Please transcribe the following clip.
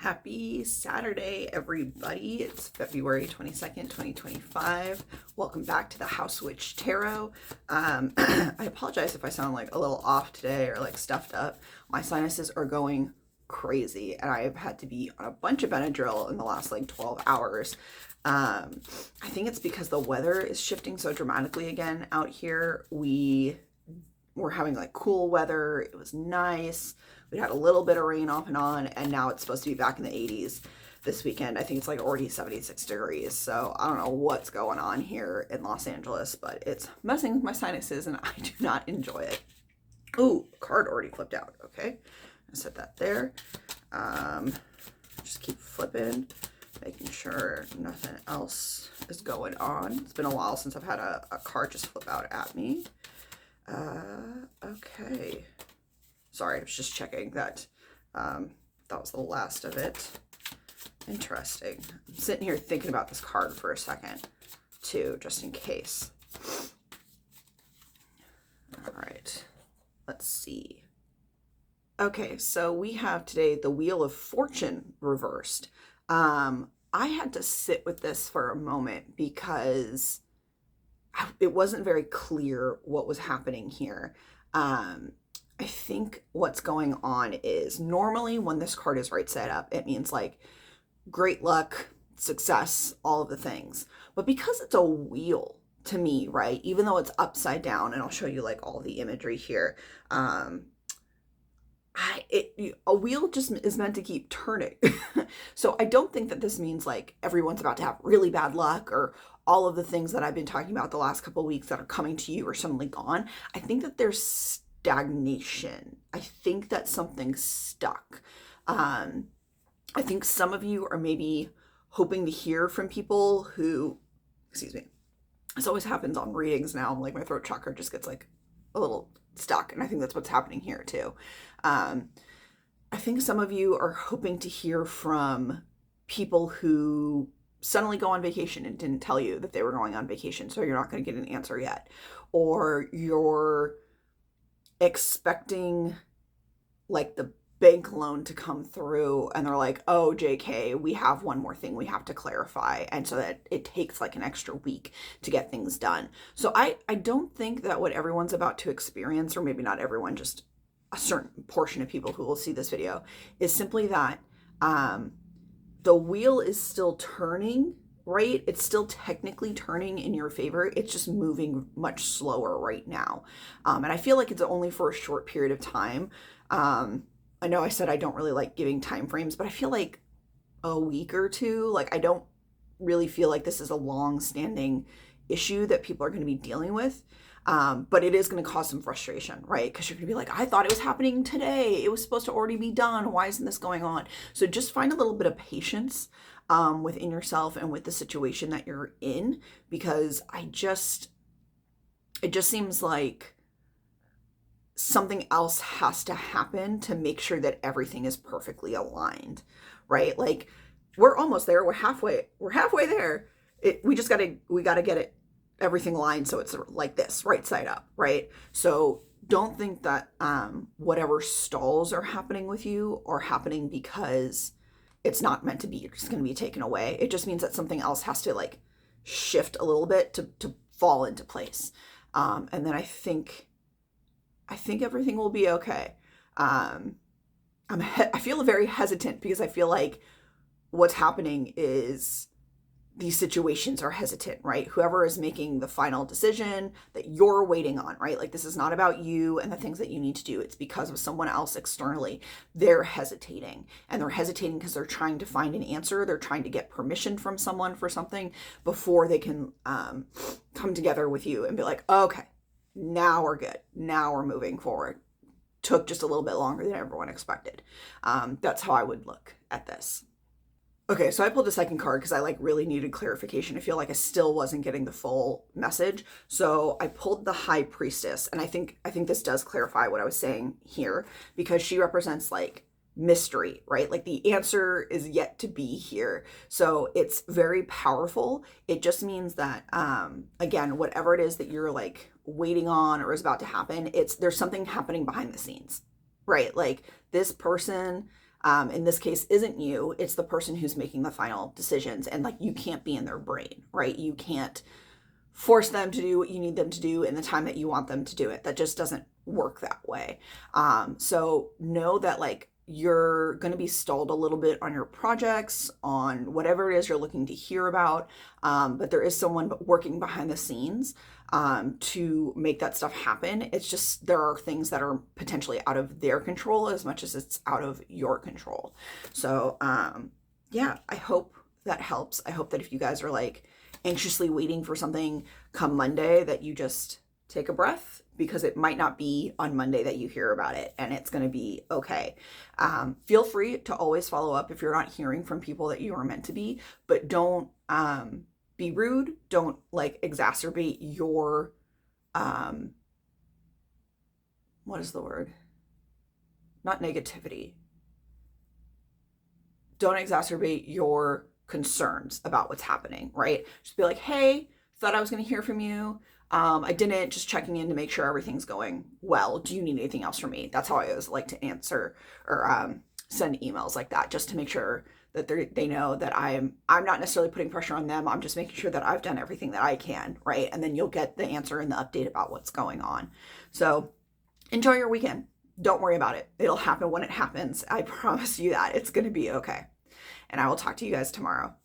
Happy Saturday, everybody. It's February 22nd, 2025. Welcome back to the House Witch Tarot. I apologize if I sound like a little off today or like stuffed up. My sinuses are going crazy and I've had to be on a bunch of Benadryl in the last like 12 hours. I think it's because the weather is shifting so dramatically again out here. We're having like cool weather. It was nice. We had a little bit of rain off and on, and now it's supposed to be back in the 80s this weekend. I think it's like already 76 degrees. So I don't know what's going on here in Los Angeles, but it's messing with my sinuses and I do not enjoy it. Ooh, card already flipped out. Okay. I set that there. Just keep flipping, making sure nothing else is going on. It's been a while since I've had a card just flip out at me. Okay. Sorry, I was just checking that that was the last of it. Interesting. I'm sitting here thinking about this card for a second, too, just in case. All right. Let's see. Okay, so we have today the Wheel of Fortune reversed. I had to sit with this for a moment because it wasn't very clear what was happening here. I think what's going on is normally when this card is right side up, it means like great luck, success, all of the things. But because it's a wheel to me, right, even though it's upside down, and I'll show you like all the imagery here, a wheel just is meant to keep turning. So I don't think that this means like everyone's about to have really bad luck or all of the things that I've been talking about the last couple of weeks that are coming to you are suddenly gone. I think that there's stagnation. I think that something's stuck. I think some of you are maybe hoping to hear from people who, excuse me, this always happens on readings now. Like my throat chakra just gets like a little stuck. And I think that's what's happening here too. I think some of you are hoping to hear from people who suddenly go on vacation and didn't tell you that they were going on vacation. So you're not going to get an answer yet. Or you're expecting like the bank loan to come through and they're like, oh, JK, we have one more thing we have to clarify. And so that it takes like an extra week to get things done. So I don't think that what everyone's about to experience, or maybe not everyone, just a certain portion of people who will see this video, is simply that the wheel is still turning, right? It's still technically turning in your favor. It's just moving much slower right now. And I feel like it's only for a short period of time. I know I said I don't really like giving time frames, but I feel like a week or two, like I don't really feel like this is a long-standing issue that people are going to be dealing with. But it is going to cause some frustration, right? Because you're going to be like, I thought it was happening today. It was supposed to already be done. Why isn't this going on? So just find a little bit of patience within yourself and with the situation that you're in, because it just seems like something else has to happen to make sure that everything is perfectly aligned, right? Like we're almost there. We're halfway there. We gotta get it, everything aligned. So it's like this, right side up, right? So don't think that whatever stalls are happening with you are happening because it's not meant to be. It's going to be taken away. It just means that something else has to like shift a little bit to fall into place. And then I think everything will be okay. I feel very hesitant because I feel like what's happening is these situations are hesitant, right? Whoever is making the final decision that you're waiting on, right? Like this is not about you and the things that you need to do. It's because of someone else externally. They're hesitating, and they're hesitating because they're trying to find an answer. They're trying to get permission from someone for something before they can come together with you and be like, okay, now we're good. Now we're moving forward. Took just a little bit longer than everyone expected. That's how I would look at this. Okay, so I pulled a second card because I like really needed clarification. I feel like I still wasn't getting the full message. So I pulled the High Priestess, and I think this does clarify what I was saying here, because she represents like mystery, right? Like the answer is yet to be here. So it's very powerful. It just means that again, whatever it is that you're like waiting on or is about to happen, there's something happening behind the scenes, right? Like this person in this case isn't you, it's the person who's making the final decisions. And like, you can't be in their brain, right? You can't force them to do what you need them to do in the time that you want them to do it. That just doesn't work that way. So know that like, you're going to be stalled a little bit on your projects, on whatever it is you're looking to hear about. But there is someone working behind the scenes to make that stuff happen. It's just, there are things that are potentially out of their control as much as it's out of your control. So yeah, I hope that helps. I hope that if you guys are like anxiously waiting for something come Monday, that you just take a breath, because it might not be on Monday that you hear about it, and it's going to be okay. Feel free to always follow up if you're not hearing from people that you are meant to be, but don't be rude. Don't like exacerbate your, what is the word? Not negativity. Don't exacerbate your concerns about what's happening, right? Just be like, hey, thought I was going to hear from you. I didn't, just checking in to make sure everything's going well. Do you need anything else from me? That's how I always like to answer or send emails like that, just to make sure that they know that I'm not necessarily putting pressure on them. I'm just making sure that I've done everything that I can, right? And then you'll get the answer and the update about what's going on. So enjoy your weekend. Don't worry about it. It'll happen when it happens. I promise you that. It's going to be okay. And I will talk to you guys tomorrow.